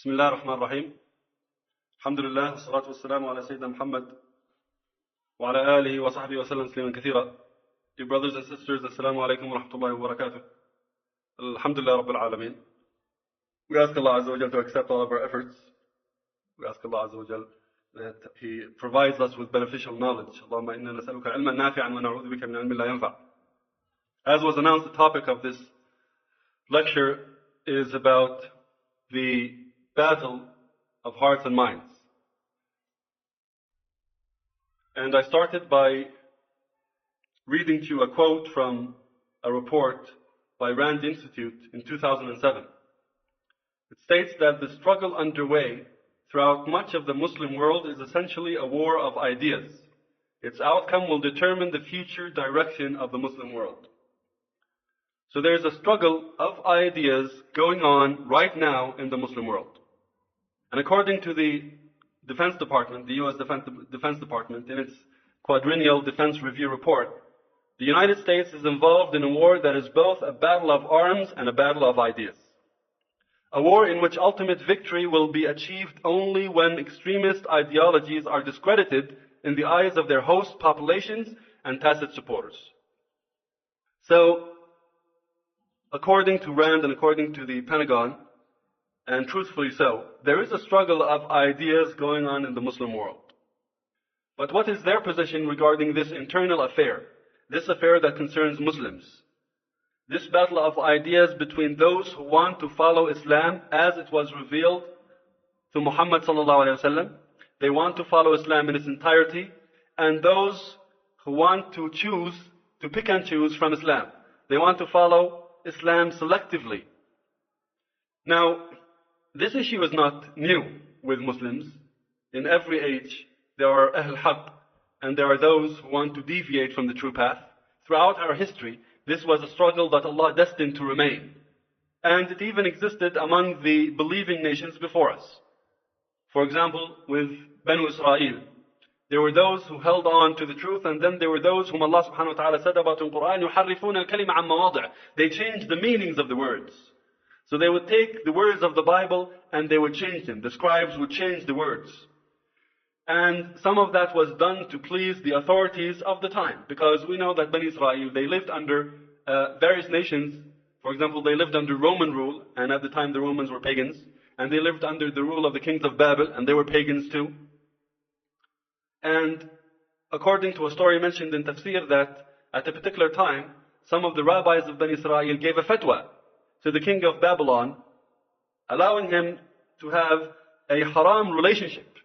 بسم الله الرحمن الرحيم. الحمد لله والصلاة والسلام على سيدنا محمد وعلى آله وصحبه وسلم تسليما كثيرا. Dear brothers and sisters, Assalamu alaikum wa rahmatullahi wa barakatuh. Alhamdulillah Rabbil Alameen. We ask Allah Azza wa Jal to accept all of our efforts. We ask Allah Azza wa Jal that He provides us with beneficial knowledge. Allahumma inna nas'aluka ilman nafi'an wa na'udhu bika min ilmin la yanfa'. As was announced, the topic of this lecture is about the battle of hearts and minds. And I started by reading to you a quote from a report by Rand Institute in 2007. It states that the struggle underway throughout much of the Muslim world is essentially a war of ideas. Its outcome will determine the future direction of the Muslim world. So there's a struggle of ideas going on right now in the Muslim world. And according to the Defense Department, the U.S. Defense Department, in its quadrennial defense review report, the United States is involved in a war that is both a battle of arms and a battle of ideas. A war in which ultimate victory will be achieved only when extremist ideologies are discredited in the eyes of their host populations and tacit supporters. So, according to Rand and according to the Pentagon, and truthfully so, there is a struggle of ideas going on in the Muslim world. But what is their position regarding this internal affair? This affair that concerns Muslims. This battle of ideas between those who want to follow Islam as it was revealed to Muhammad sallallahu alaihi wasallam. They want to follow Islam in its entirety, and those who want to pick and choose from Islam. They want to follow Islam selectively. Now, this issue is not new with Muslims. In every age, there are Ahl Haqq, and there are those who want to deviate from the true path. Throughout our history, this was a struggle that Allah destined to remain. And it even existed among the believing nations before us. For example, with Banu Israel, there were those who held on to the truth, and then there were those whom Allah subhanahu wa ta'ala said about in the Quran, يُحَرِّفُونَ الْكَلِمَ عَنْ مَوَاضِعِ. They changed the meanings of the words. So they would take the words of the Bible and they would change them. The scribes would change the words. And some of that was done to please the authorities of the time. Because we know that Bani Israel, they lived under various nations. For example, they lived under Roman rule, and at the time the Romans were pagans. And they lived under the rule of the kings of Babel, and they were pagans too. And according to a story mentioned in Tafsir, that at a particular time, some of the rabbis of Bani Israel gave a fatwa to the king of Babylon, allowing him to have a haram relationship.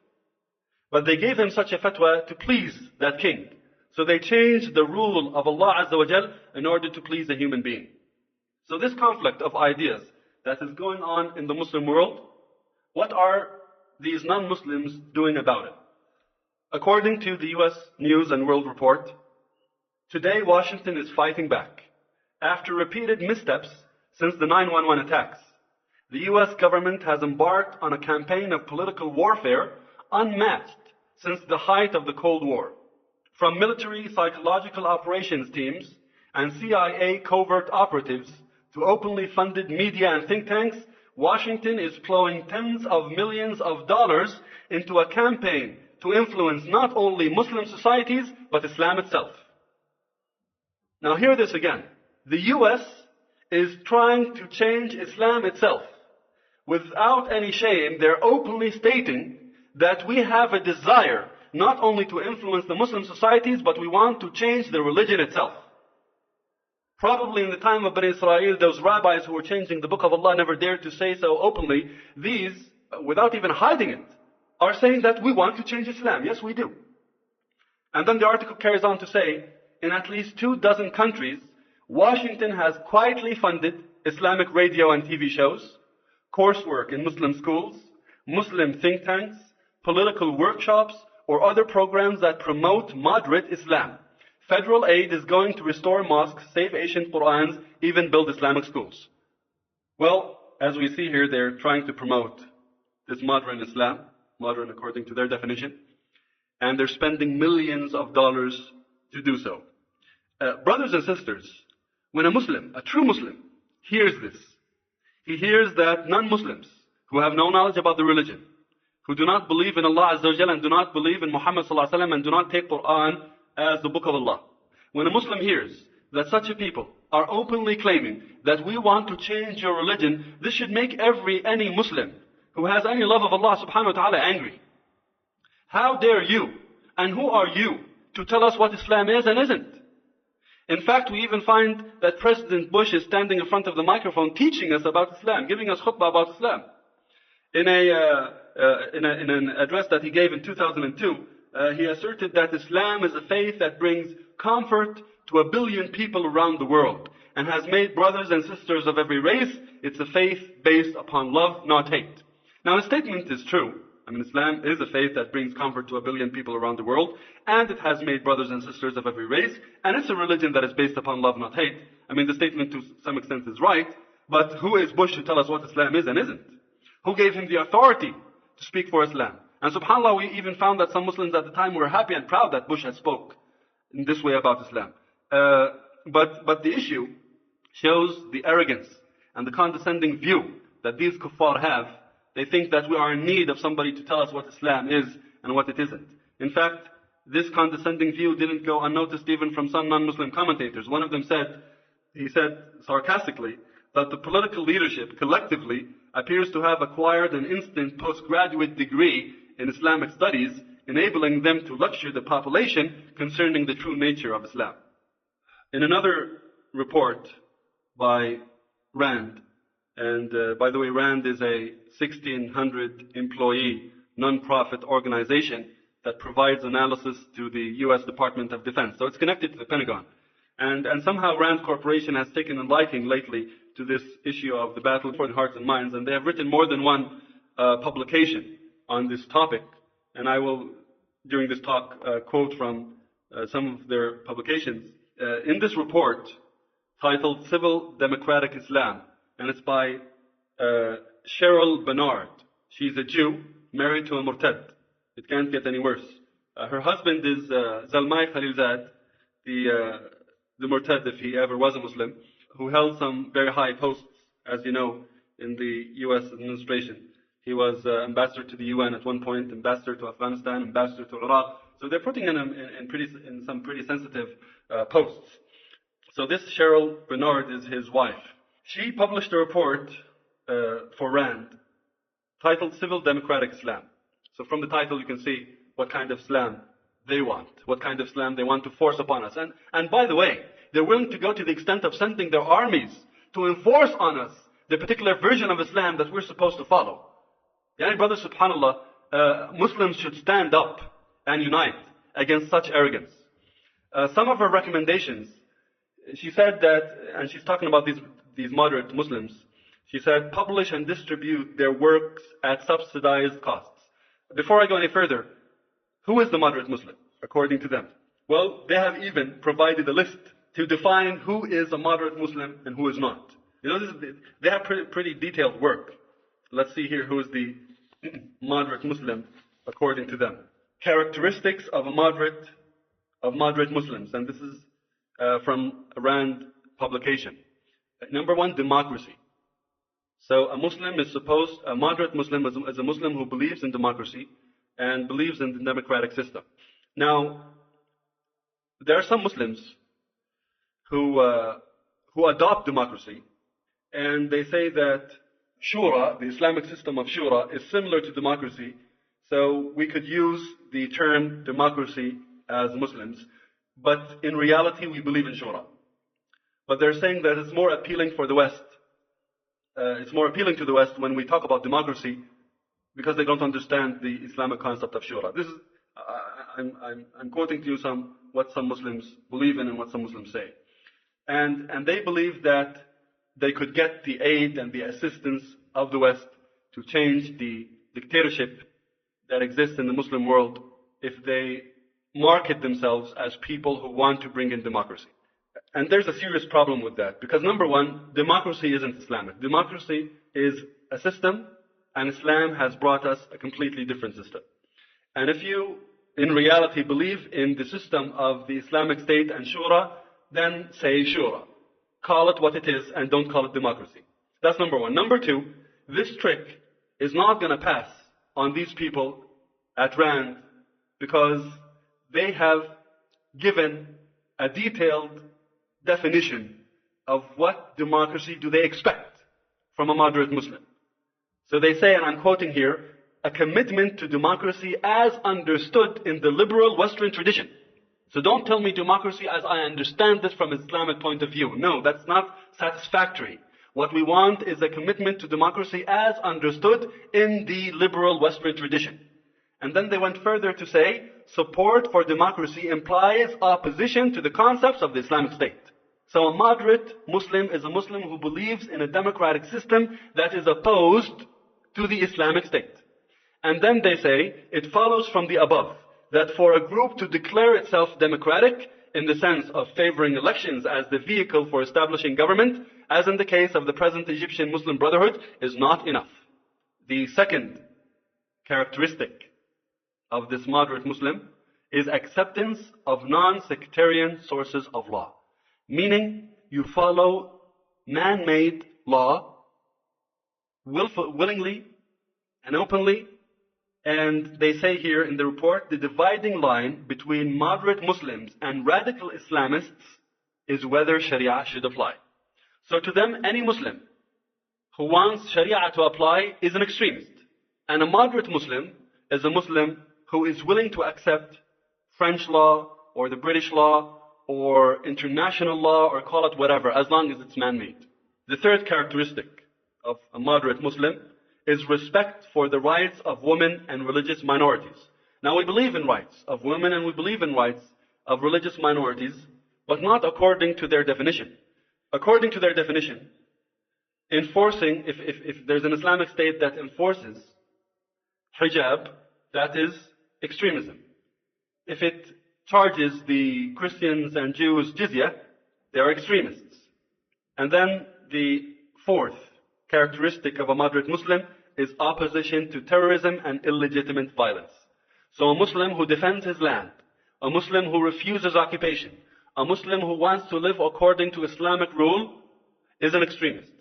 But they gave him such a fatwa to please that king. So they changed the rule of Allah Azza wa Jal in order to please a human being. So this conflict of ideas that is going on in the Muslim world, what are these non-Muslims doing about it? According to the US News and World Report, today Washington is fighting back. After repeated missteps since the 9/11 attacks, the US government has embarked on a campaign of political warfare unmatched since the height of the Cold War. From military psychological operations teams and CIA covert operatives to openly funded media and think tanks, Washington is plowing tens of millions of dollars into a campaign to influence not only Muslim societies, but Islam itself. Now hear this again. The US is trying to change Islam itself. Without any shame, they're openly stating that we have a desire not only to influence the Muslim societies, but we want to change the religion itself. Probably in the time of Bani Israel, those rabbis who were changing the book of Allah never dared to say so openly. These, without even hiding it, are saying that we want to change Islam. Yes, we do. And then the article carries on to say, in at least 24 countries, Washington has quietly funded Islamic radio and TV shows, coursework in Muslim schools, Muslim think tanks, political workshops, or other programs that promote moderate Islam. Federal aid is going to restore mosques, save ancient Qur'ans, even build Islamic schools. Well, as we see here, they're trying to promote this modern Islam, modern according to their definition, and they're spending millions of dollars to do so. Brothers and sisters, when a Muslim, a true Muslim, hears this, he hears that non-Muslims, who have no knowledge about the religion, who do not believe in Allah Azza wa Jalla and do not believe in Muhammad Sallallahu Alaihi Wasallam and do not take Quran as the book of Allah. When a Muslim hears that such a people are openly claiming that we want to change your religion, this should make any Muslim who has any love of Allah Subhanahu wa Ta'ala angry. How dare you, and who are you, to tell us what Islam is and isn't? In fact, we even find that President Bush is standing in front of the microphone teaching us about Islam, giving us khutbah about Islam. In an address that he gave in 2002, he asserted that Islam is a faith that brings comfort to 1 billion people around the world and has made brothers and sisters of every race. It's a faith based upon love, not hate. Now, his statement is true. I mean, Islam is a faith that brings comfort to 1 billion people around the world, and it has made brothers and sisters of every race, and it's a religion that is based upon love, not hate. I mean, the statement to some extent is right, but who is Bush to tell us what Islam is and isn't? Who gave him the authority to speak for Islam? And subhanAllah, we even found that some Muslims at the time were happy and proud that Bush had spoke in this way about Islam. But the issue shows the arrogance and the condescending view that these kuffar have. They think that we are in need of somebody to tell us what Islam is and what it isn't. In fact, this condescending view didn't go unnoticed even from some non-Muslim commentators. One of them said sarcastically, that the political leadership collectively appears to have acquired an instant postgraduate degree in Islamic studies, enabling them to lecture the population concerning the true nature of Islam. In another report by Rand, and by the way, Rand is a 1,600 employee non-profit organization that provides analysis to the U.S. Department of Defense. So it's connected to the Pentagon. And somehow Rand Corporation has taken a liking lately to this issue of the battle for the hearts and minds, and they have written more than one publication on this topic. And I will, during this talk, quote from some of their publications. In this report, titled Civil Democratic Islam, and it's by Cheryl Bernard. She's a Jew married to a Murtad. It can't get any worse. Her husband is Zalmay Khalilzad, the Murtad, if he ever was a Muslim, who held some very high posts, as you know, in the U.S. administration. He was ambassador to the UN at one point, ambassador to Afghanistan, ambassador to Iraq. So they're putting him in some pretty sensitive posts. So this Cheryl Bernard is his wife. She published a report for Rand titled Civil Democratic Islam. So from the title you can see what kind of Islam they want, what kind of Islam they want to force upon us. And by the way, they're willing to go to the extent of sending their armies to enforce on us the particular version of Islam that we're supposed to follow. Yani brothers, subhanAllah, Muslims should stand up and unite against such arrogance. Some of her recommendations, she said that, and she's talking about these moderate Muslims, she said, publish and distribute their works at subsidized costs. Before I go any further, who is the moderate Muslim, according to them? Well, they have even provided a list to define who is a moderate Muslim and who is not. You know, they have pretty detailed work. Let's see here who is the moderate Muslim, according to them. Characteristics of moderate Muslims, and this is from a Rand publication. Number one, democracy. So a moderate Muslim is a Muslim who believes in democracy and believes in the democratic system. Now, there are some Muslims who adopt democracy, and they say that Shura, the Islamic system of Shura, is similar to democracy, so we could use the term democracy as Muslims, but in reality we believe in Shura. But they're saying that it's more appealing for the West. It's more appealing to the West when we talk about democracy because they don't understand the Islamic concept of Shura. This is, I'm quoting to you what some Muslims believe in and what some Muslims say. And they believe that they could get the aid and the assistance of the West to change the dictatorship that exists in the Muslim world if they market themselves as people who want to bring in democracy. And there's a serious problem with that, because number one, democracy isn't Islamic. Democracy is a system, and Islam has brought us a completely different system. And if you, in reality, believe in the system of the Islamic State and Shura, then say Shura. Call it what it is, and don't call it democracy. That's number one. Number two, this trick is not going to pass on these people at RAND because they have given a detailed definition of what democracy do they expect from a moderate Muslim. So they say, and I'm quoting here, a commitment to democracy as understood in the liberal Western tradition. So don't tell me democracy as I understand this from Islamic point of view. No, that's not satisfactory. What we want is a commitment to democracy as understood in the liberal Western tradition. And then they went further to say, support for democracy implies opposition to the concepts of the Islamic State. So a moderate Muslim is a Muslim who believes in a democratic system that is opposed to the Islamic State. And then they say, it follows from the above that for a group to declare itself democratic in the sense of favoring elections as the vehicle for establishing government, as in the case of the present Egyptian Muslim Brotherhood, is not enough. The second characteristic of this moderate Muslim is acceptance of non-sectarian sources of law. Meaning, you follow man-made law willingly and openly. And they say here in the report, the dividing line between moderate Muslims and radical Islamists is whether Sharia should apply. So to them, any Muslim who wants Sharia to apply is an extremist. And a moderate Muslim is a Muslim who is willing to accept French law or the British law or international law, or call it whatever, as long as it's man-made. The third characteristic of a moderate Muslim is respect for the rights of women and religious minorities. Now we believe in rights of women and we believe in rights of religious minorities, but not according to their definition. According to their definition, enforcing, if there's an Islamic State that enforces hijab, that is extremism. If it charges the Christians and Jews jizya, they are extremists. And then the fourth characteristic of a moderate Muslim is opposition to terrorism and illegitimate violence. So a Muslim who defends his land, a Muslim who refuses occupation, a Muslim who wants to live according to Islamic rule is an extremist.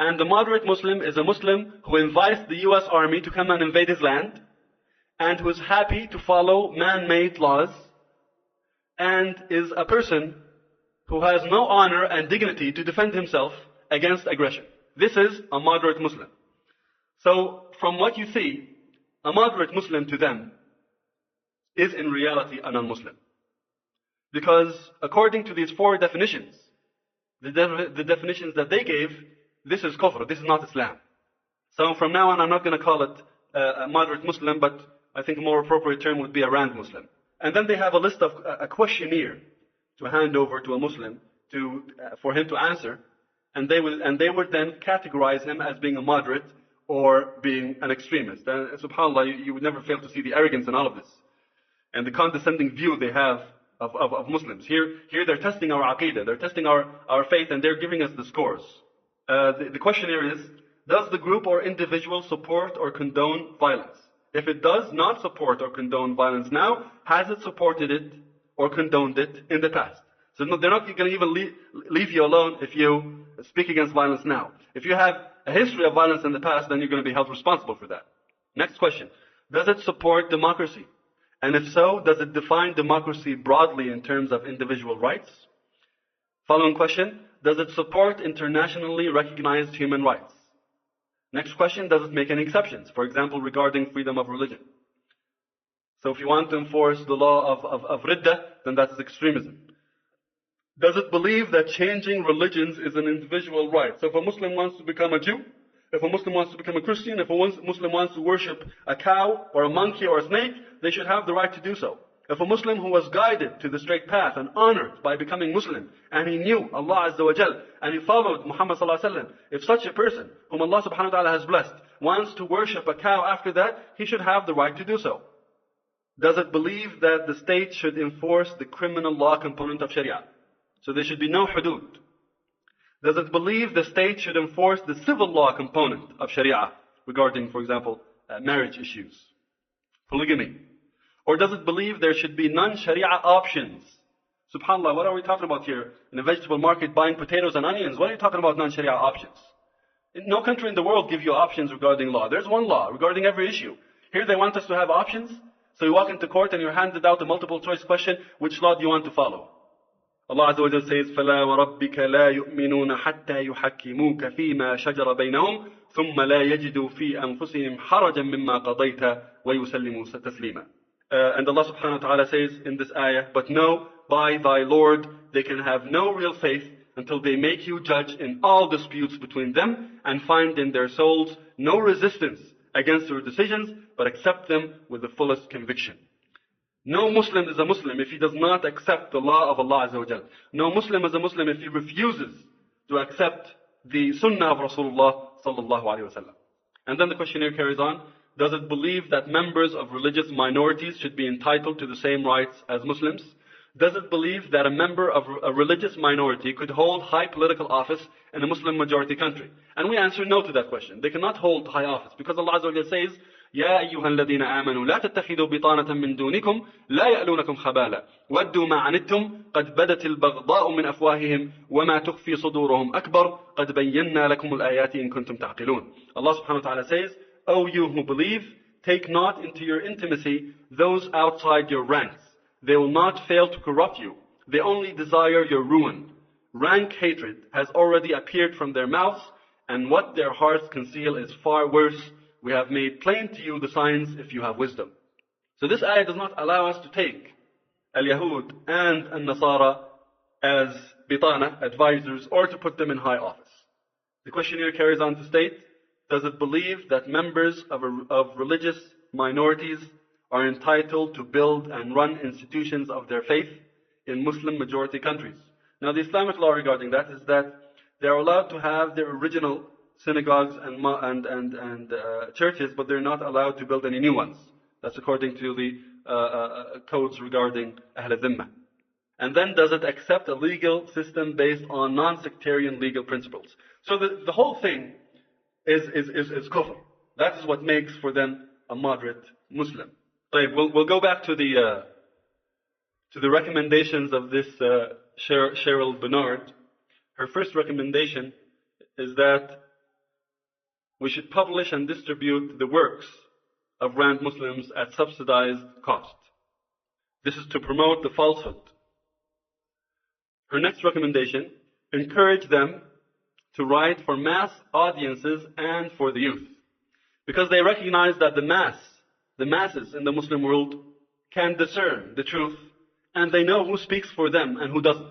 And the moderate Muslim is a Muslim who invites the US Army to come and invade his land, and who is happy to follow man-made laws, and is a person who has no honor and dignity to defend himself against aggression. This is a moderate Muslim. So, from what you see, a moderate Muslim to them is in reality a non-Muslim. Because according to these four definitions, the definitions that they gave, this is kufr, this is not Islam. So from now on, I'm not going to call it a moderate Muslim, but I think a more appropriate term would be a RAND Muslim. And then they have a list of a questionnaire to hand over to a Muslim for him to answer, and they would then categorize him as being a moderate or being an extremist. And subhanAllah, you would never fail to see the arrogance in all of this, and the condescending view they have of Muslims. Here they're testing our aqidah, they're testing our faith, and they're giving us the scores. The questionnaire is, does the group or individual support or condone violence? If it does not support or condone violence now, has it supported it or condoned it in the past? So they're not going to even leave you alone if you speak against violence now. If you have a history of violence in the past, then you're going to be held responsible for that. Next question. Does it support democracy? And if so, does it define democracy broadly in terms of individual rights? Following question. Does it support internationally recognized human rights? Next question, does it make any exceptions? For example, regarding freedom of religion. So if you want to enforce the law of ridda, then that's extremism. Does it believe that changing religions is an individual right? So if a Muslim wants to become a Jew, if a Muslim wants to become a Christian, if a Muslim wants to worship a cow or a monkey or a snake, they should have the right to do so. If a Muslim who was guided to the straight path and honored by becoming Muslim, and he knew Allah Azza wa Jal, and he followed Muhammad Sallallahu Alaihi Wasallam, if such a person, whom Allah Subhanahu Wa Ta'ala has blessed, wants to worship a cow after that, he should have the right to do so. Does it believe that the state should enforce the criminal law component of Sharia? So there should be no hudud. Does it believe the state should enforce the civil law component of Sharia regarding, for example, marriage issues, polygamy? Or does it believe there should be non-Sharia options? SubhanAllah, what are we talking about here? In a vegetable market buying potatoes and onions, what are you talking about non-Sharia options? No country in the world gives you options regarding law. There's one law regarding every issue. Here they want us to have options. So you walk into court and you're handed out a multiple choice question, which law do you want to follow? Allah Azza wa Jalla says, فَلَا وَرَبِّكَ لَا يُؤْمِنُونَ حَتَّى يُحَكِّمُوكَ فِي مَا شَجَرَ بَيْنَهُمْ ثُمَّ لَا يَجِدُوا فِي أَنفُسِهِمْ حَرَجًا مِمَّا قَضَيْتَ وَيُسَلِّمُوا تَسْلِيمًا. And Allah subhanahu wa ta'ala says in this ayah, but know, by thy Lord, they can have no real faith until they make you judge in all disputes between them and find in their souls no resistance against your decisions, but accept them with the fullest conviction. No Muslim is a Muslim if he does not accept the law of Allah Azza wa Jal. No Muslim is a Muslim if he refuses to accept the Sunnah of Rasulullah sallallahu alaihi wasallam. And then the questionnaire carries on. Does it believe that members of religious minorities should be entitled to the same rights as Muslims? Does it believe that a member of a religious minority could hold high political office in a Muslim majority country? And we answer no to that question. They cannot hold high office because Allah Azza wa Jalla says, يا أيها الذين آمنوا لا تتخذوا بطانة من دونكم لا يألونكم خبالا ودوا ما عنتم قد بدت البغضاء من أفواههم وما تخفي صدورهم أكبر قد بينا لكم الآيات إن كنتم تعقلون. Allah subhanahu wa ta'ala says, O you who believe, take not into your intimacy those outside your ranks. They will not fail to corrupt you. They only desire your ruin. Rank hatred has already appeared from their mouths, and what their hearts conceal is far worse. We have made plain to you the signs if you have wisdom. So this ayah does not allow us to take al-Yahud and al-Nasara as bitana, advisors, or to put them in high office. The questionnaire carries on to state, does it believe that members of religious minorities are entitled to build and run institutions of their faith in Muslim majority countries? Now the Islamic law regarding that is that they are allowed to have their original synagogues and churches, but they're not allowed to build any new ones. That's according to the codes regarding Ahl al-Dhimma. And then does it accept a legal system based on non-sectarian legal principles? So the whole thing is kufr. That is what makes for them a moderate Muslim. We'll go back to the recommendations of this Cheryl Bernard. Her first recommendation is that we should publish and distribute the works of Rand Muslims at subsidized cost. This is to promote the falsehood. Her next recommendation, encourage them to write for mass audiences and for the youth. Because they recognize that the masses in the Muslim world can discern the truth, and they know who speaks for them and who doesn't.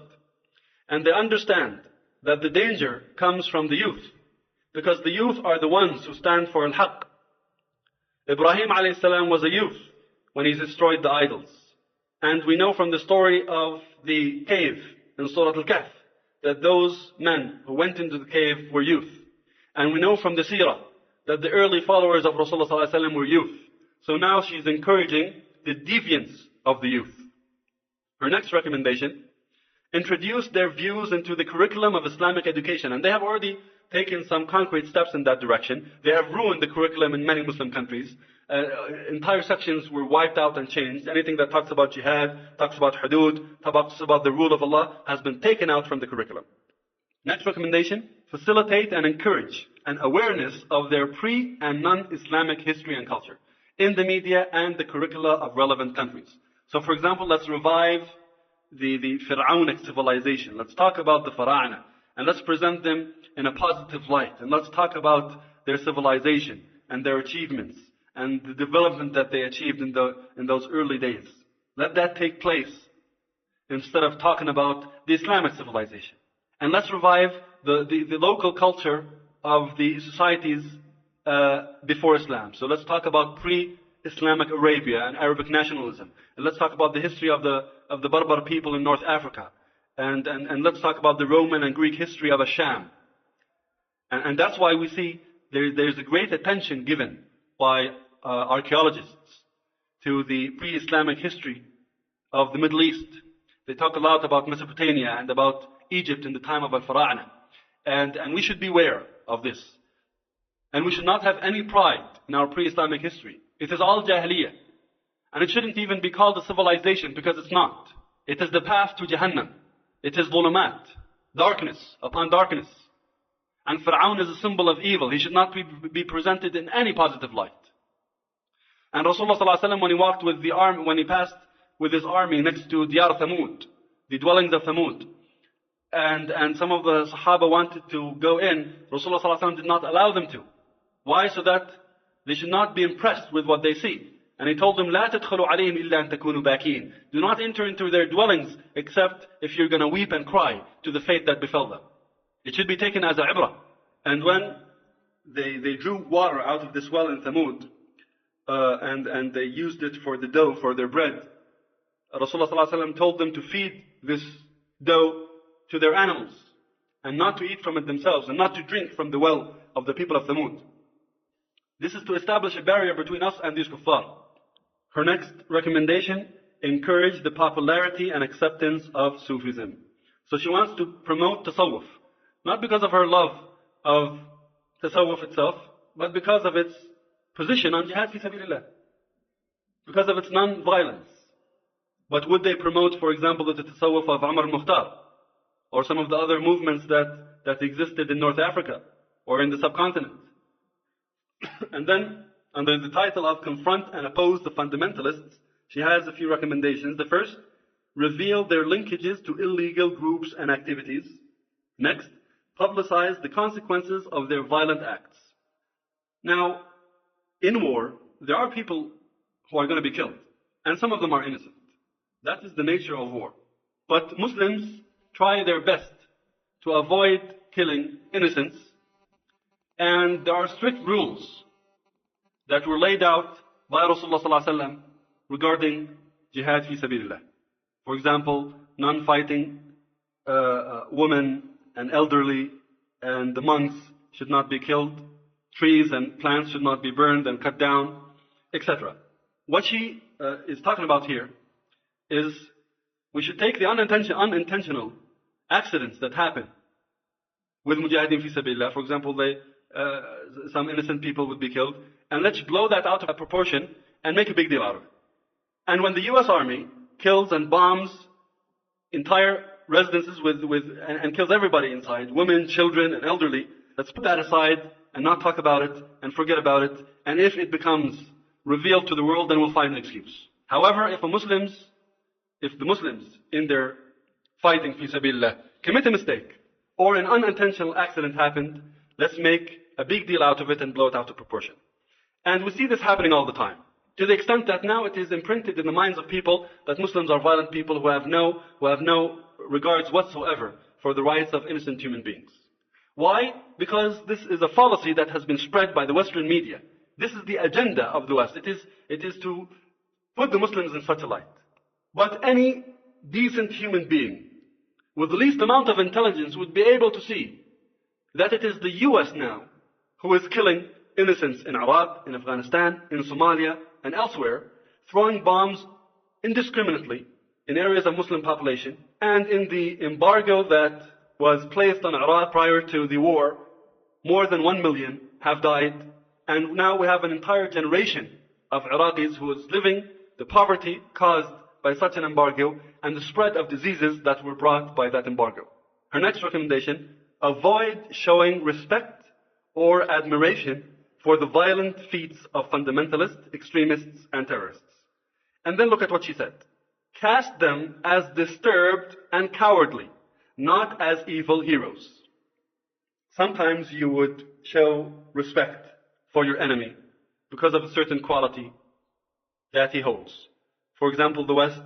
And they understand that the danger comes from the youth, because the youth are the ones who stand for al-haq. Ibrahim alayhi salam was a youth when he destroyed the idols. And we know from the story of the cave in Surah Al-Kahf that those men who went into the cave were youth. And we know from the seerah that the early followers of Rasulullah sallallahu alaihi wasallam were youth. So now she's encouraging the deviance of the youth. Her next recommendation, introduce their views into the curriculum of Islamic education. And they have already taken some concrete steps in that direction. They have ruined the curriculum in many Muslim countries. Entire sections were wiped out and changed. Anything that talks about jihad, talks about hudud, talks about the rule of Allah has been taken out from the curriculum. Next recommendation, facilitate and encourage an awareness of their pre- and non-Islamic history and culture in the media and the curricula of relevant countries. So for example, let's revive the Fir'aunic civilization. Let's talk about the Fara'ana and let's present them in a positive light. And let's talk about their civilization and their achievements and the development that they achieved in those early days. Let that take place instead of talking about the Islamic civilization. And let's revive the local culture of the societies before Islam. So let's talk about pre-Islamic Arabia and Arabic nationalism. And let's talk about the history of the Berber people in North Africa. And let's talk about the Roman and Greek history of Asham. And that's why we see there's a great attention given by archaeologists to the pre-Islamic history of the Middle East. They talk a lot about Mesopotamia and about Egypt in the time of Al-Fara'ana. And we should beware of this. And we should not have any pride in our pre-Islamic history. It is all Jahiliyyah. And it shouldn't even be called a civilization because it's not. It is the path to Jahannam. It is dhulumat, darkness upon darkness. And Fir'aun is a symbol of evil. He should not be presented in any positive light. And Rasulullah ﷺ, when he walked with the army, when he passed with his army next to Diyar Thamud, the dwellings of Thamud, and some of the Sahaba wanted to go in, Rasulullah ﷺ did not allow them to. Why? So that they should not be impressed with what they see. And he told them, لا تدخلوا عليهم إلا أن تكونوا باكين. Do not enter into their dwellings except if you're going to weep and cry to the fate that befell them. It should be taken as a ibrah. And when they drew water out of this well in Thamud, and they used it for the dough, for their bread, Rasulullah ﷺ told them to feed this dough to their animals, and not to eat from it themselves, and not to drink from the well of the people of Thamud. This is to establish a barrier between us and these kuffar. Her next recommendation: encourage the popularity and acceptance of Sufism. So she wants to promote tasawwuf, not because of her love of tasawwuf itself, but because of its position on jihad fi sabilillah, because of its non-violence. But would they promote, for example, the tasawwuf of Umar al-Mukhtar, or some of the other movements that existed in North Africa, or in the subcontinent? And then, under the title of Confront and Oppose the Fundamentalists, she has a few recommendations. The first, reveal their linkages to illegal groups and activities. Next, publicize the consequences of their violent acts. Now, in war, there are people who are going to be killed, and some of them are innocent. That is the nature of war. But Muslims try their best to avoid killing innocents, and there are strict rules that were laid out by Rasulullah ﷺ regarding jihad fi sabilillah. For example, non-fighting women and elderly and the monks should not be killed. Trees and plants should not be burned and cut down, etc. What she is talking about here is we should take the unintentional accidents that happen with mujahideen fi sabilillah. For example, some innocent people would be killed, and let's blow that out of proportion and make a big deal out of it. And when the US Army kills and bombs entire residences and kills everybody inside, women, children, and elderly, let's put that aside and not talk about it and forget about it. And if it becomes revealed to the world, then we'll find an excuse. However, if the Muslims in their fighting fi sabilillah commit a mistake, or an unintentional accident happened, let's make a big deal out of it and blow it out of proportion. And we see this happening all the time, to the extent that now it is imprinted in the minds of people that Muslims are violent people who have no regards whatsoever for the rights of innocent human beings. Why? Because this is a fallacy that has been spread by the Western media. This is the agenda of the West. It is to put the Muslims in such a light. But any decent human being with the least amount of intelligence would be able to see that it is the US now who is killing innocents in Iraq, in Afghanistan, in Somalia, and elsewhere, throwing bombs indiscriminately in areas of Muslim population. And in the embargo that was placed on Iraq prior to the war, more than 1 million have died. And now we have an entire generation of Iraqis who is living the poverty caused by such an embargo and the spread of diseases that were brought by that embargo. Her next recommendation: avoid showing respect or admiration for the violent feats of fundamentalists, extremists, and terrorists. And then look at what she said. Cast them as disturbed and cowardly, not as evil heroes. Sometimes you would show respect for your enemy because of a certain quality that he holds. For example, the West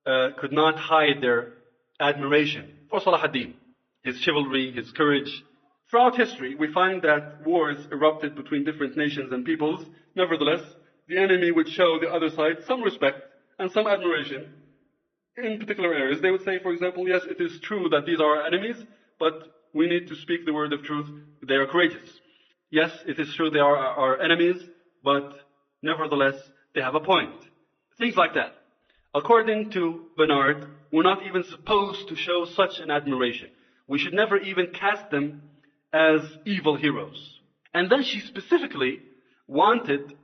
could not hide their admiration for Salah ad-Din, his chivalry, his courage. Throughout history, we find that wars erupted between different nations and peoples. Nevertheless, the enemy would show the other side some respect and some admiration in particular areas. They would say, for example, yes, it is true that these are our enemies, but we need to speak the word of truth. They are courageous. Yes, it is true they are our enemies, but nevertheless, they have a point. Things like that. According to Bernard, we're not even supposed to show such an admiration. We should never even cast them as evil heroes. And then she specifically wanted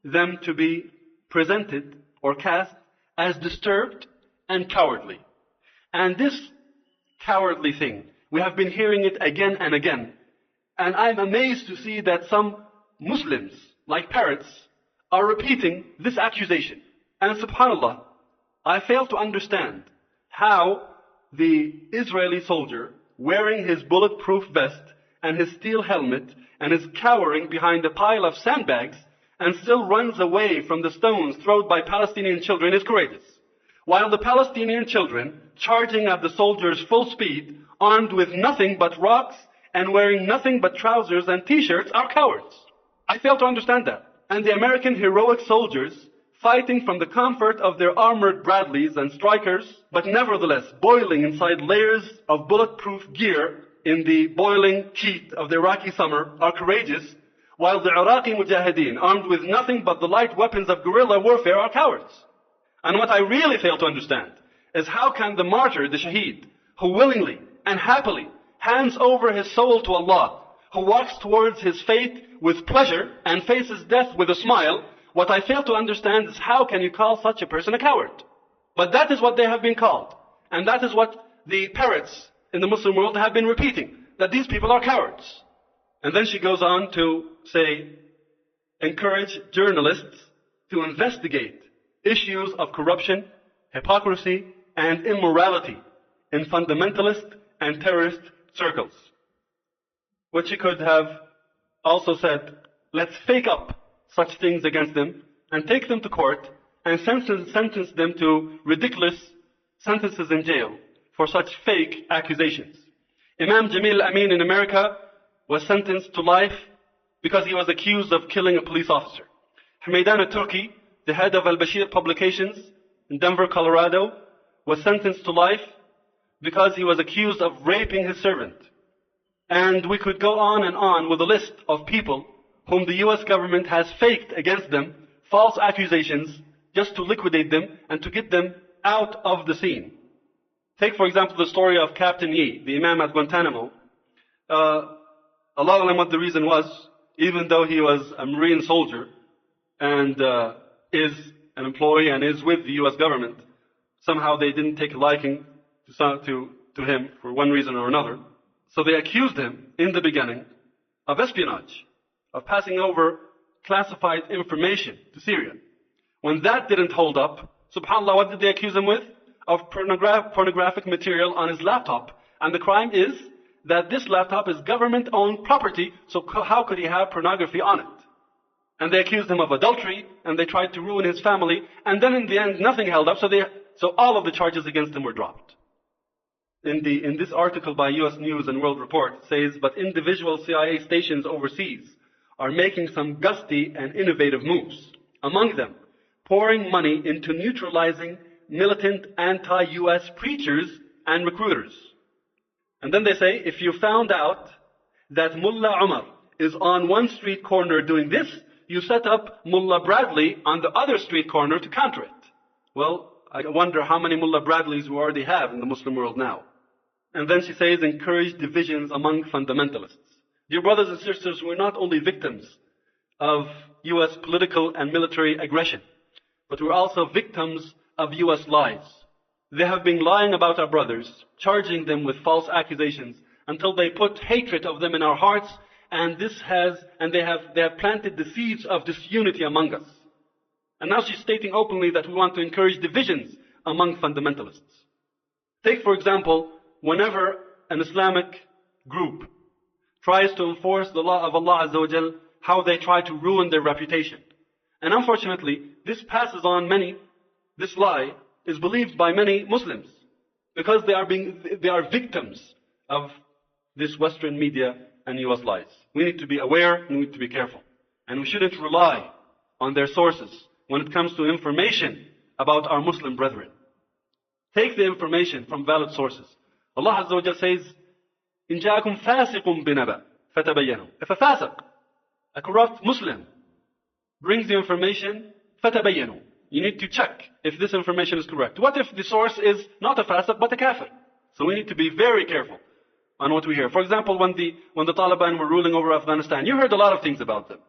them to be presented or cast as disturbed and cowardly. And this cowardly thing, we have been hearing it again and again And I'm amazed to see that some Muslims, like parrots, are repeating this accusation. And subhanAllah, I fail to understand how the Israeli soldier, wearing his bulletproof vest and his steel helmet, and is cowering behind a pile of sandbags, and still runs away from the stones thrown by Palestinian children, is courageous. While the Palestinian children, charging at the soldiers full speed, armed with nothing but rocks and wearing nothing but trousers and t-shirts, are cowards. I fail to understand that. And the American heroic soldiers, fighting from the comfort of their armored Bradleys and Strykers, but nevertheless boiling inside layers of bulletproof gear in the boiling heat of the Iraqi summer, are courageous, while the Iraqi mujahideen, armed with nothing but the light weapons of guerrilla warfare, are cowards. And what I really fail to understand is how can the martyr, the shaheed, who willingly and happily hands over his soul to Allah, who walks towards his fate with pleasure and faces death with a smile, what I fail to understand is how can you call such a person a coward? But that is what they have been called. And that is what the parrots in the Muslim world have been repeating, that these people are cowards. And then she goes on to say, encourage journalists to investigate issues of corruption, hypocrisy, and immorality in fundamentalist and terrorist circles. Which she could have also said, let's fake up such things against them and take them to court and sentence them to ridiculous sentences in jail for such fake accusations. Imam Jamil Amin in America was sentenced to life because he was accused of killing a police officer. Hameidan al-Turki, the head of Al-Bashir Publications in Denver, Colorado, was sentenced to life because he was accused of raping his servant. And we could go on and on with a list of people whom the US government has faked against them false accusations just to liquidate them and to get them out of the scene. Take, for example, the story of Captain Yi, the Imam at Guantanamo. Allah knows what the reason was, even though he was a Marine soldier and is an employee and is with the US government. Somehow they didn't take a liking to him for one reason or another. So they accused him in the beginning of espionage, of passing over classified information to Syria. When that didn't hold up, subhanAllah, what did they accuse him with? Of pornographic material on his laptop. And the crime is that this laptop is government-owned property, so how could he have pornography on it? And they accused him of adultery, and they tried to ruin his family, and then in the end nothing held up, so all of the charges against him were dropped. In this article by US News and World Report, it says, but individual CIA stations overseas are making some gusty and innovative moves. Among them, pouring money into neutralizing militant anti-US preachers and recruiters. And then they say, if you found out that Mullah Umar is on one street corner doing this, you set up Mullah Bradley on the other street corner to counter it. Well, I wonder how many Mullah Bradleys we already have in the Muslim world now. And then she says, encourage divisions among fundamentalists. Dear brothers and sisters, we're not only victims of US political and military aggression, but we're also victims of US lies. They have been lying about our brothers, charging them with false accusations until they put hatred of them in our hearts, and they have planted the seeds of disunity among us. And now she's stating openly that we want to encourage divisions among fundamentalists. Take, for example, whenever an Islamic group tries to enforce the law of Allah Azza wa Jal, how they try to ruin their reputation. And unfortunately, this passes on this lie is believed by many Muslims because they are victims of this Western media and US lies. We need to be aware and we need to be careful. And we shouldn't rely on their sources when it comes to information about our Muslim brethren. Take the information from valid sources. Allah Azza wa Jal says, إِن جَاءَكُمْ فَاسِقٌ بِنَبَأٍ فَتَبَيَّنُوا. If a fasiq, a corrupt Muslim, brings the information, فَتَبَيَّنُوا. You need to check if this information is correct. What if the source is not a fasiq but a kafir? So we need to be very careful on what we hear. For example, when the Taliban were ruling over Afghanistan, you heard a lot of things about them.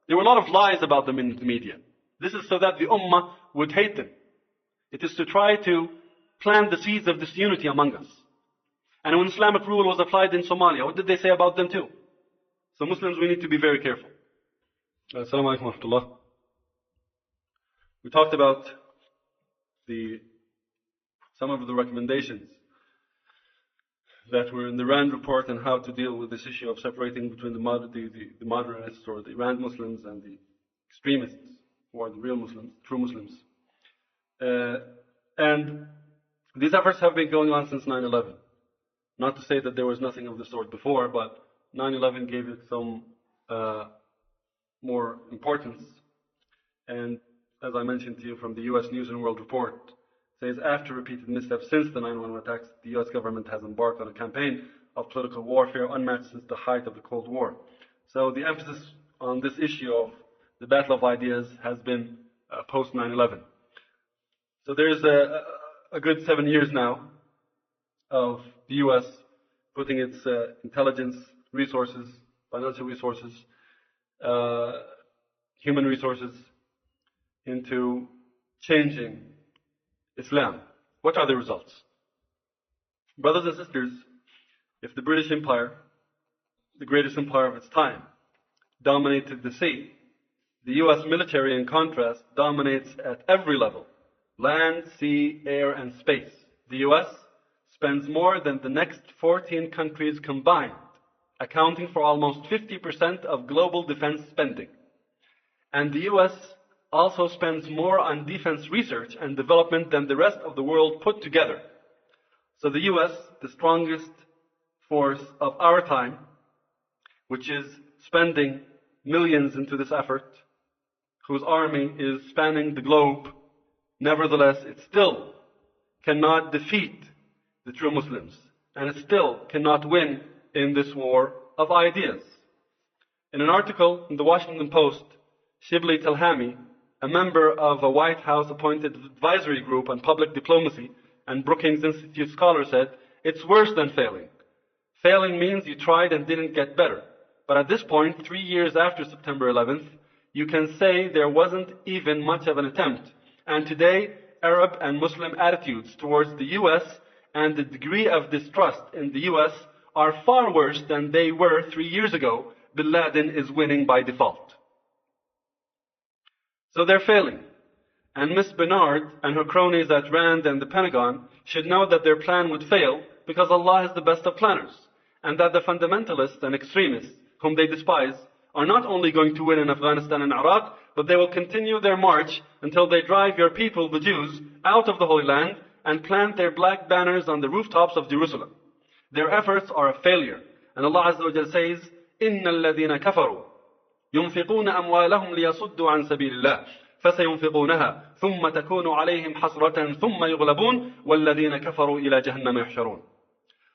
There were a lot of lies about them in the media. This is so that the ummah would hate them. It is to try to plant the seeds of disunity among us. And when Islamic rule was applied in Somalia, what did they say about them too? So Muslims, we need to be very careful. Assalamu alaikum wa rahmatullah. We talked about some of the recommendations that were in the RAND report and how to deal with this issue of separating between the moderates or the RAND Muslims and the extremists, who are the real Muslims, true Muslims. And these efforts have been going on since 9/11. Not to say that there was nothing of the sort before, but 9/11 gave it some more importance. And as I mentioned to you from the US News and World Report, says after repeated missteps since the 9/11 attacks, the US government has embarked on a campaign of political warfare unmatched since the height of the Cold War. So the emphasis on this issue of the battle of ideas has been post 9/11. So there's a good 7 years now of the US putting its intelligence resources, financial resources, human resources into changing Islam. What are the results? Brothers and sisters, if the British Empire, the greatest empire of its time, dominated the sea, the US military, in contrast, dominates at every level: land, sea, air, and space. The US spends more than the next 14 countries combined, accounting for almost 50% of global defense spending. And the US also spends more on defense research and development than the rest of the world put together. So the US, the strongest force of our time, which is spending millions into this effort, whose army is spanning the globe, nevertheless, it still cannot defeat the true Muslims, and it still cannot win in this war of ideas. In an article in the Washington Post, Shibli Telhami, a member of a White House appointed advisory group on public diplomacy and Brookings Institute scholar, said, "It's worse than failing. Failing means you tried and didn't get better. But at this point, 3 years after September 11th, you can say there wasn't even much of an attempt. And today, Arab and Muslim attitudes towards the US and the degree of distrust in the US are far worse than they were 3 years ago. Bin Laden is winning by default." So they're failing. And Miss Bernard and her cronies at RAND and the Pentagon should know that their plan would fail because Allah is the best of planners, and that the fundamentalists and extremists, whom they despise, are not only going to win in Afghanistan and Iraq, but they will continue their march until they drive your people, the Jews, out of the Holy Land and plant their black banners on the rooftops of Jerusalem. Their efforts are a failure. And Allah Azza wa Jalla says, إِنَّ الَّذِينَ كَفَرُوا ينفقون أموالهم ليصدوا عن سبيل الله فسينفقونها ثم تكون عليهم حسرة ثم يغلبون والذين كفروا إلى جهنم يحشرون.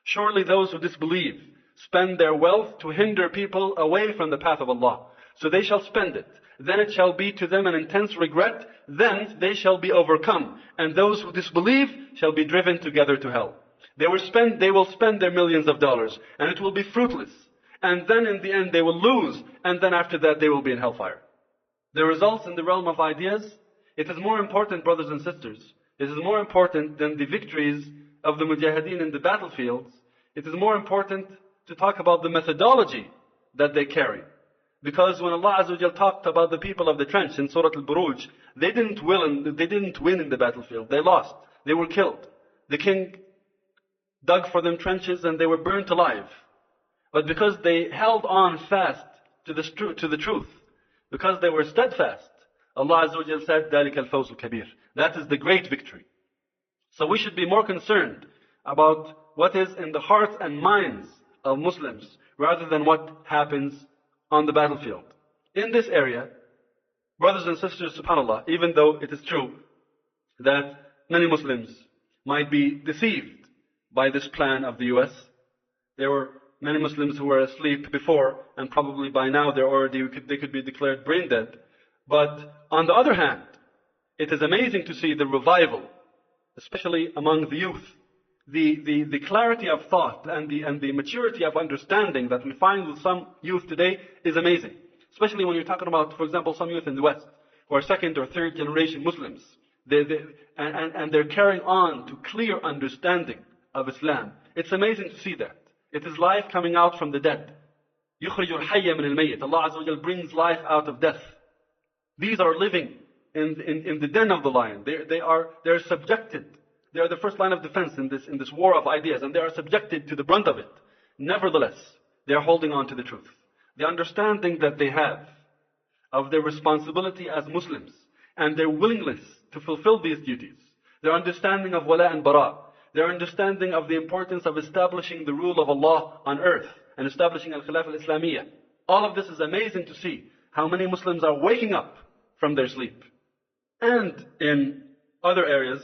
Surely those who disbelieve spend their wealth to hinder people away from the path of Allah. So they shall spend it. Then it shall be to them an intense regret. Then they shall be overcome. And those who disbelieve shall be driven together to hell. They will spend their millions of dollars, and it will be fruitless. And then in the end they will lose, and then after that they will be in hellfire. The results in the realm of ideas, it is more important, brothers and sisters, it is more important than the victories of the mujahideen in the battlefields. It is more important to talk about the methodology that they carry. Because when Allah Azza wa Jal talked about the people of the trench in Surah Al-Buruj, they didn't win in the battlefield. They lost. They were killed. The king dug for them trenches and they were burnt alive. But because they held on fast to the truth, because they were steadfast, Allah Azza wa Jal said, ذَلِكَ الْفَوْزُ الْكَبِيرُ. That is the great victory. So we should be more concerned about what is in the hearts and minds of Muslims rather than what happens on the battlefield. In this area, brothers and sisters, subhanAllah, even though it is true that many Muslims might be deceived by this plan of the US, there were many Muslims who were asleep before, and probably by now they could be declared brain dead. But on the other hand, it is amazing to see the revival, especially among the youth. The clarity of thought and the maturity of understanding that we find with some youth today is amazing. Especially when you're talking about, for example, some youth in the West who are second or third generation Muslims. And they're carrying on to clear understanding of Islam. It's amazing to see that. It is life coming out from the dead. يخرج الحي من الميت. Allah Azza wa Jal brings life out of death. These are living in the den of the lion. They're subjected. They are the first line of defense in this war of ideas, and they are subjected to the brunt of it. Nevertheless, they are holding on to the truth. The understanding that they have of their responsibility as Muslims and their willingness to fulfill these duties, their understanding of wala and bara, their understanding of the importance of establishing the rule of Allah on earth and establishing al-Khilafah al-Islamiyah. All of this is amazing to see how many Muslims are waking up from their sleep. And in other areas,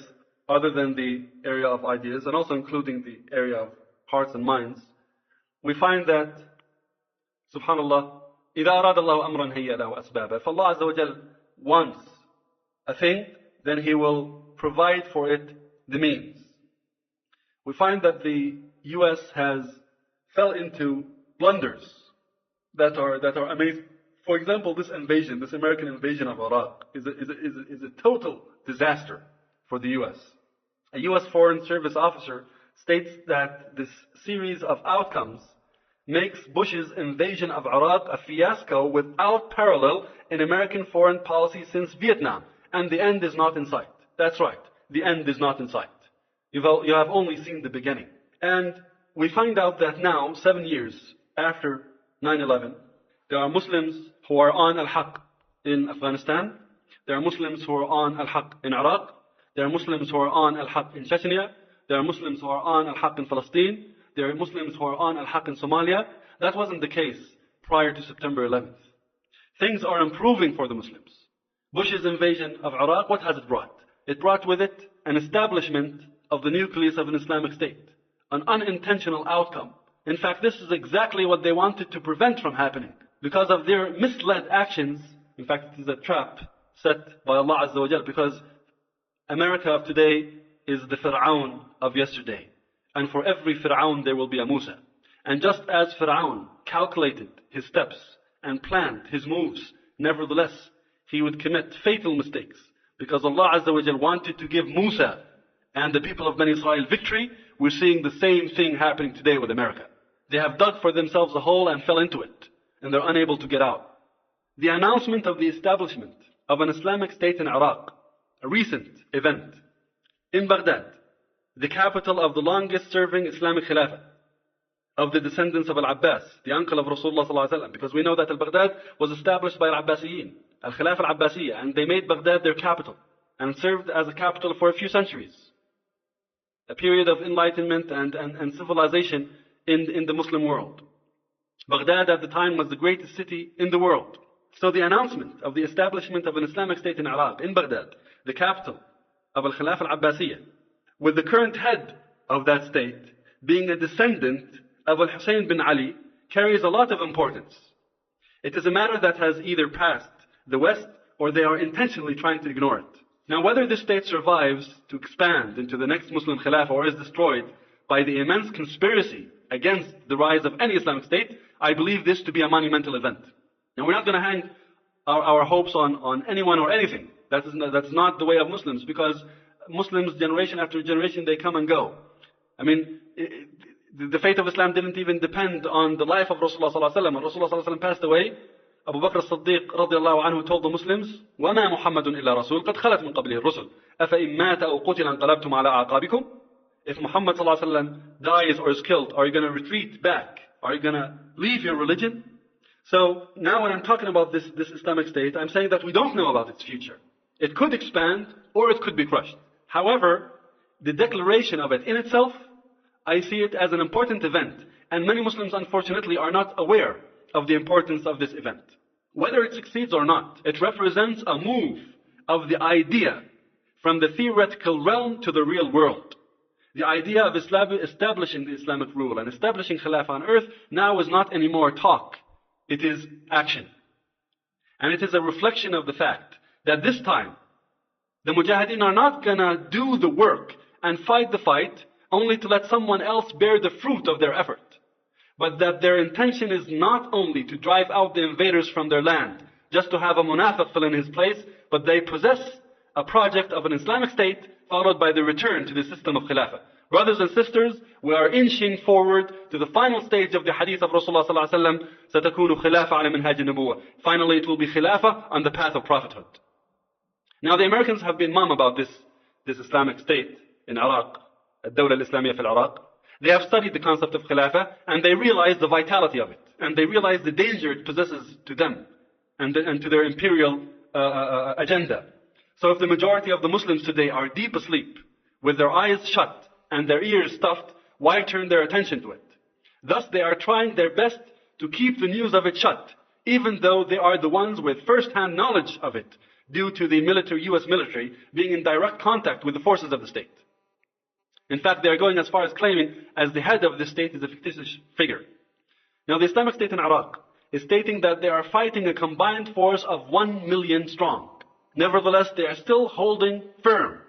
other than the area of ideas, and also including the area of hearts and minds, we find that, subhanallah, إِذَا أَرَادَ اللَّهُ أَمْرًا هَيَّأَ لَهُ أَسْبَابًا. If Allah Azza wa Jal wants a thing, then He will provide for it the means. We find that the US has fell into blunders that are amazing. For example, this invasion, this American invasion of Iraq, is a total disaster for the US. A US Foreign Service officer states that this series of outcomes makes Bush's invasion of Iraq a fiasco without parallel in American foreign policy since Vietnam. And the end is not in sight. That's right. The end is not in sight. You have only seen the beginning. And we find out that now, 7 years after 9/11, there are Muslims who are on al-Haq in Afghanistan. There are Muslims who are on al-Haq in Iraq. There are Muslims who are on al-Haq in Chechnya. There are Muslims who are on al-Haq in Palestine. There are Muslims who are on al-Haq in Somalia. That wasn't the case prior to September 11th. Things are improving for the Muslims. Bush's invasion of Iraq, what has it brought? It brought with it an establishment of the nucleus of an Islamic State. An unintentional outcome. In fact, this is exactly what they wanted to prevent from happening. Because of their misled actions, in fact, it is a trap set by Allah Azza wa Jal, because America of today is the Fir'aun of yesterday. And for every Fir'aun there will be a Musa. And just as Fir'aun calculated his steps and planned his moves, nevertheless, he would commit fatal mistakes. Because Allah Azza wa Jal wanted to give Musa and the people of Bani Israel victory, we're seeing the same thing happening today with America. They have dug for themselves a hole and fell into it, and they're unable to get out. The announcement of the establishment of an Islamic State in Iraq, a recent event, in Baghdad, the capital of the longest serving Islamic Khilafah, of the descendants of Al-Abbas, the uncle of Rasulullah sallallahu alaihi wasallam, because we know that Al-Baghdad was established by Al-Abbasiyin, Al-Khilafah Al-Abbasiyya, and they made Baghdad their capital, and served as a capital for a few centuries. A period of enlightenment and civilization in the Muslim world. Baghdad at the time was the greatest city in the world. So the announcement of the establishment of an Islamic State in Iraq, in Baghdad, the capital of Al-Khilafah Al-Abbasiyya, with the current head of that state being a descendant of Al-Hussein bin Ali, carries a lot of importance. It is a matter that has either passed the West or they are intentionally trying to ignore it. Now, whether this state survives to expand into the next Muslim Khilafah or is destroyed by the immense conspiracy against the rise of any Islamic State, I believe this to be a monumental event. Now, we're not going to hang our hopes on anyone or anything. That's not the way of Muslims, because Muslims, generation after generation, they come and go. I mean, the fate of Islam didn't even depend on the life of Rasulullah sallallahu alaihi wasallam. When Rasulullah sallallahu alaihi wasallam passed away, Abu Bakr as-Siddiq radiallahu anhu told the Muslims, وَمَا مُحَمَّدٌ إِلَّا رَسُولٌ قَدْ خَلَتْ مِنْ قَبْلِهِ الرُّسُلُ أَفَإِن مَاتَ أَوْ قُتِلَ انقلبتم عَلَى أَعْقَابِكُمْ. If Muhammad sallallahu alaihi wasallam dies or is killed, are you going to retreat back? Are you going to leave your religion? So now when I'm talking about this Islamic State, I'm saying that we don't know about its future. It could expand or it could be crushed. However, the declaration of it in itself, I see it as an important event. And many Muslims, unfortunately, are not aware of the importance of this event. Whether it succeeds or not, it represents a move of the idea from the theoretical realm to the real world. The idea of establishing the Islamic rule and establishing Khilafah on earth now is not anymore talk. It is action. And it is a reflection of the fact that this time, the Mujahideen are not gonna do the work and fight the fight only to let someone else bear the fruit of their effort. But that their intention is not only to drive out the invaders from their land, just to have a munafiq fill in his place, but they possess a project of an Islamic State followed by the return to the system of Khilafah. Brothers and sisters, we are inching forward to the final stage of the hadith of Rasulullah sallallahu alaihi wasallam. سَتَكُونُ خِلَافَةً عَلَى مِنْهَاجِ النُّبُوَّةِ. Finally, it will be khilafah on the path of prophethood. Now, the Americans have been mum about this Islamic state in Iraq, الدولة الإسلامية في العراق. They have studied the concept of khilafah and they realize the vitality of it. And they realize the danger it possesses to them and to their imperial agenda. So if the majority of the Muslims today are deep asleep, with their eyes shut and their ears stuffed, why turn their attention to it? Thus they are trying their best to keep the news of it shut, even though they are the ones with first-hand knowledge of it, due to the US military being in direct contact with the forces of the state. In fact, they are going as far as claiming as the head of the state is a fictitious figure. Now, the Islamic State in Iraq is stating that they are fighting a combined force of 1 million strong. Nevertheless, they are still holding firm.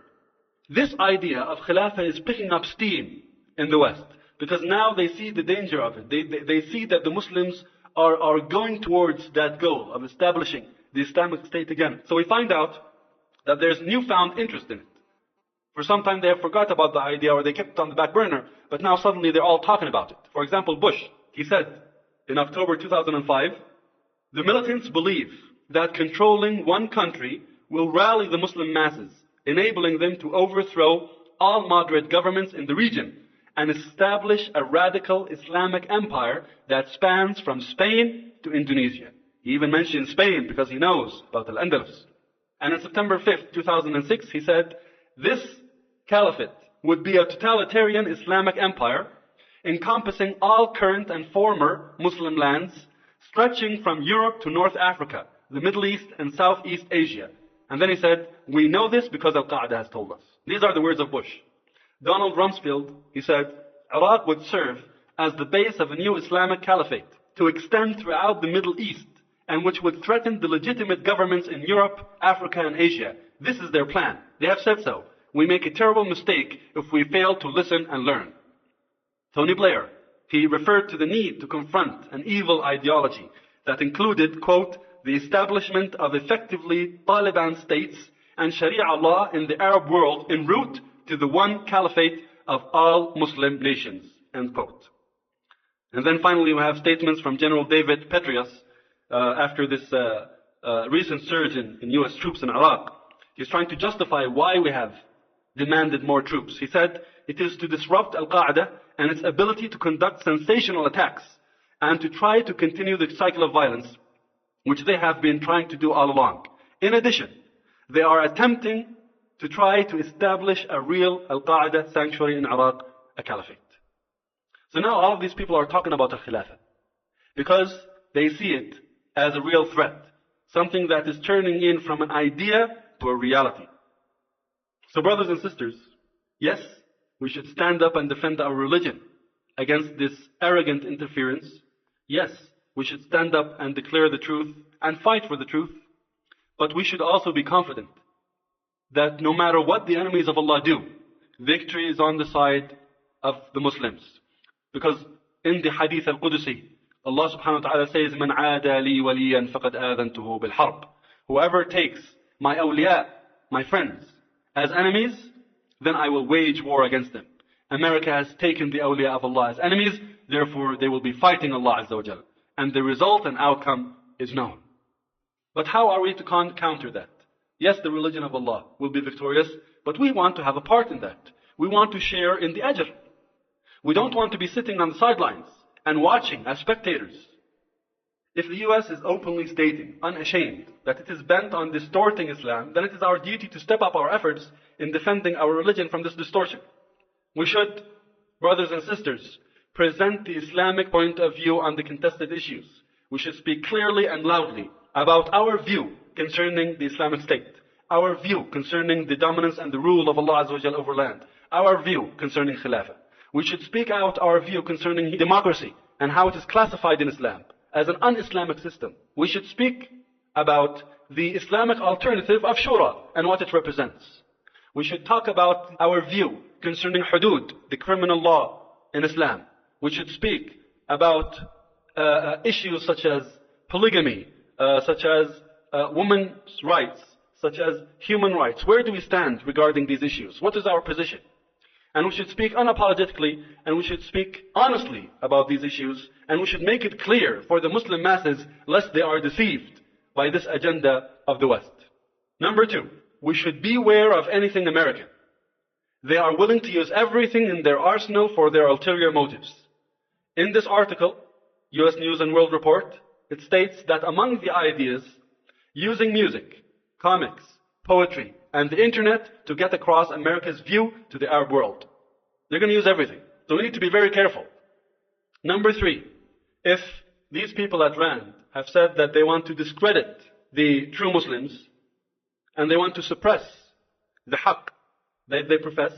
This idea of Khilafah is picking up steam in the West, because now they see the danger of it. They see that the Muslims are going towards that goal of establishing the Islamic State again. So we find out that there's newfound interest in it. For some time they have forgot about the idea, or they kept it on the back burner, but now suddenly they're all talking about it. For example, Bush, he said in October 2005, the militants believe that controlling one country will rally the Muslim masses, enabling them to overthrow all moderate governments in the region and establish a radical Islamic empire that spans from Spain to Indonesia. He even mentioned Spain because he knows about Al-Andalus. And on September 5th, 2006, he said, this caliphate would be a totalitarian Islamic empire encompassing all current and former Muslim lands, stretching from Europe to North Africa, the Middle East and Southeast Asia. And then he said, we know this because Al-Qaeda has told us. These are the words of Bush. Donald Rumsfeld, he said, Iraq would serve as the base of a new Islamic caliphate to extend throughout the Middle East, and which would threaten the legitimate governments in Europe, Africa, and Asia. This is their plan. They have said so. We make a terrible mistake if we fail to listen and learn. Tony Blair, he referred to the need to confront an evil ideology that included, quote, the establishment of effectively Taliban states and Sharia law in the Arab world en route to the one caliphate of all Muslim nations, end quote. And then finally we have statements from General David Petraeus after this recent surge in US troops in Iraq. He's trying to justify why we have demanded more troops. He said, it is to disrupt Al-Qaeda and its ability to conduct sensational attacks and to try to continue the cycle of violence which they have been trying to do all along. In addition, they are attempting to try to establish a real Al-Qaeda sanctuary in Iraq, a caliphate. So now all of these people are talking about Al-Khilafah because they see it as a real threat, something that is turning in from an idea to a reality. So brothers and sisters, yes, we should stand up and defend our religion against this arrogant interference. Yes, we should stand up and declare the truth and fight for the truth. But we should also be confident that no matter what the enemies of Allah do, victory is on the side of the Muslims. Because in the Hadith al-Qudusi, Allah subhanahu wa ta'ala says, مَنْ عَادَ لِي وَلِيًّا فَقَدْ آذَنْتُهُ بِالْحَرْبِ. Whoever takes my awliya, my friends, as enemies, then I will wage war against them. America has taken the awliya of Allah as enemies, therefore they will be fighting Allah Azza wa Jal. And the result and outcome is known. But how are we to counter that? Yes, the religion of Allah will be victorious, but we want to have a part in that. We want to share in the ajr. We don't want to be sitting on the sidelines and watching as spectators. If the US is openly stating, unashamed, that it is bent on distorting Islam, then it is our duty to step up our efforts in defending our religion from this distortion. We should, brothers and sisters, present the Islamic point of view on the contested issues. We should speak clearly and loudly about our view concerning the Islamic State, our view concerning the dominance and the rule of Allah Azza wa Jal over land, our view concerning Khilafah. We should speak out our view concerning democracy and how it is classified in Islam as an un-Islamic system. We should speak about the Islamic alternative of Shura and what it represents. We should talk about our view concerning hudud, the criminal law in Islam. We should speak about issues such as polygamy, such as women's rights, such as human rights. Where do we stand regarding these issues? What is our position? And we should speak unapologetically, and we should speak honestly about these issues, and we should make it clear for the Muslim masses lest they are deceived by this agenda of the West. Number two, we should beware of anything American. They are willing to use everything in their arsenal for their ulterior motives. In this article, US News and World Report, it states that among the ideas, using music, comics, poetry, and the internet to get across America's view to the Arab world. They're going to use everything. So we need to be very careful. Number three, if these people at RAND have said that they want to discredit the true Muslims and they want to suppress the haqq that they profess,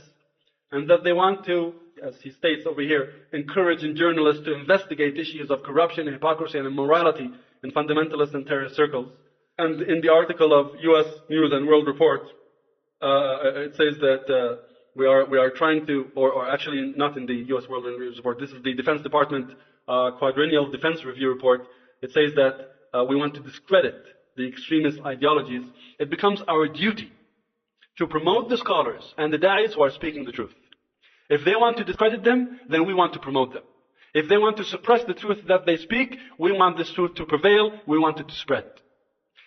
and that they want to, as he states over here, encourage journalists to investigate issues of corruption, hypocrisy, and immorality in fundamentalist and terrorist circles. And in the article of US News and World Report, it says that we are trying to, or actually not in the US World News Report, this is the Defense Department Quadrennial Defense Review Report. It says that we want to discredit the extremist ideologies. It becomes our duty to promote the scholars and the da'is who are speaking the truth. If they want to discredit them, then we want to promote them. If they want to suppress the truth that they speak, we want this truth to prevail, we want it to spread.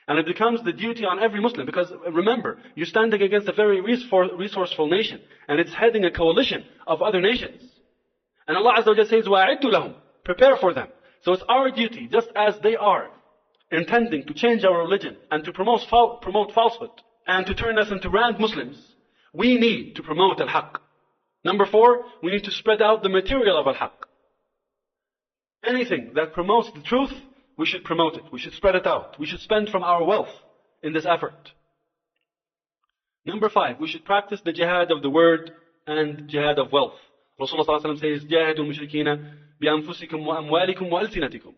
And it becomes the duty on every Muslim, because remember, you're standing against a very resourceful nation, and it's heading a coalition of other nations. And Allah Azza wa Jalla says, وَأَعِدُّ لَهُمْ, prepare for them. So it's our duty, just as they are intending to change our religion and to promote falsehood and to turn us into RAND Muslims, we need to promote al-haqq. Number four, we need to spread out the material of al-haqq. Anything that promotes the truth, we should promote it. We should spread it out. We should spend from our wealth in this effort. Number five, we should practice the jihad of the word and jihad of wealth. Rasulullah ﷺ says, جَاهِدُوا الْمُشْرِكِينَ بِأَنفُسِكُمْ وَأَمْوَالِكُمْ وَأَلْسِنَتِكُمْ.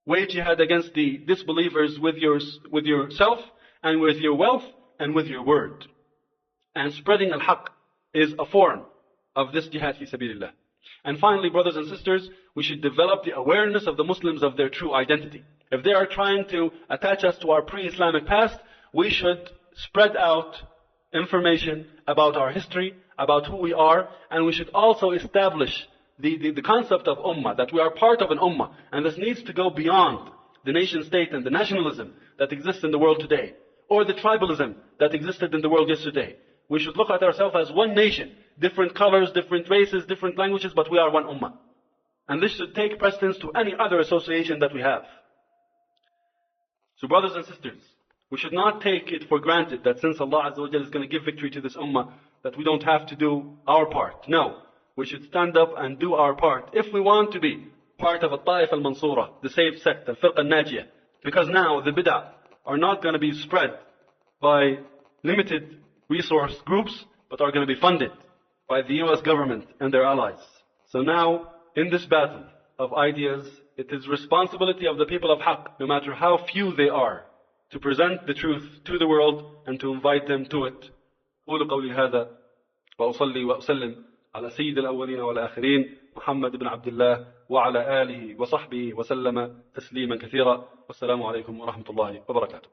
Wage jihad against the disbelievers with yourself and with your wealth and with your word. And spreading al-haqq is a form of this jihad fi sabilillah. And finally, brothers and sisters, we should develop the awareness of the Muslims of their true identity. If they are trying to attach us to our pre-Islamic past, we should spread out information about our history, about who we are, and we should also establish the concept of ummah, that we are part of an ummah. And this needs to go beyond the nation state and the nationalism that exists in the world today, or the tribalism that existed in the world yesterday. We should look at ourselves as one nation, different colors, different races, different languages, but we are one ummah. And this should take precedence to any other association that we have. So brothers and sisters, we should not take it for granted that since Allah Azza wa Jalla is going to give victory to this ummah, that we don't have to do our part. No, we should stand up and do our part if we want to be part of al-Ta'if al-Mansura, the saved sect, al-Firqa al-Najiyah. Because now the bid'ah are not going to be spread by limited resource groups, but are going to be funded by the US government and their allies. So now, in this battle of ideas, it is responsibility of the people of haqq, no matter how few they are, to present the truth to the world and to invite them to it. قولوا قولي هذا وأصلي وأسلم على سيد الأولين والآخرين محمد بن عبد الله وعلى آله وصحبه وسلم تسليما كثيرا والسلام عليكم ورحمة الله وبركاته.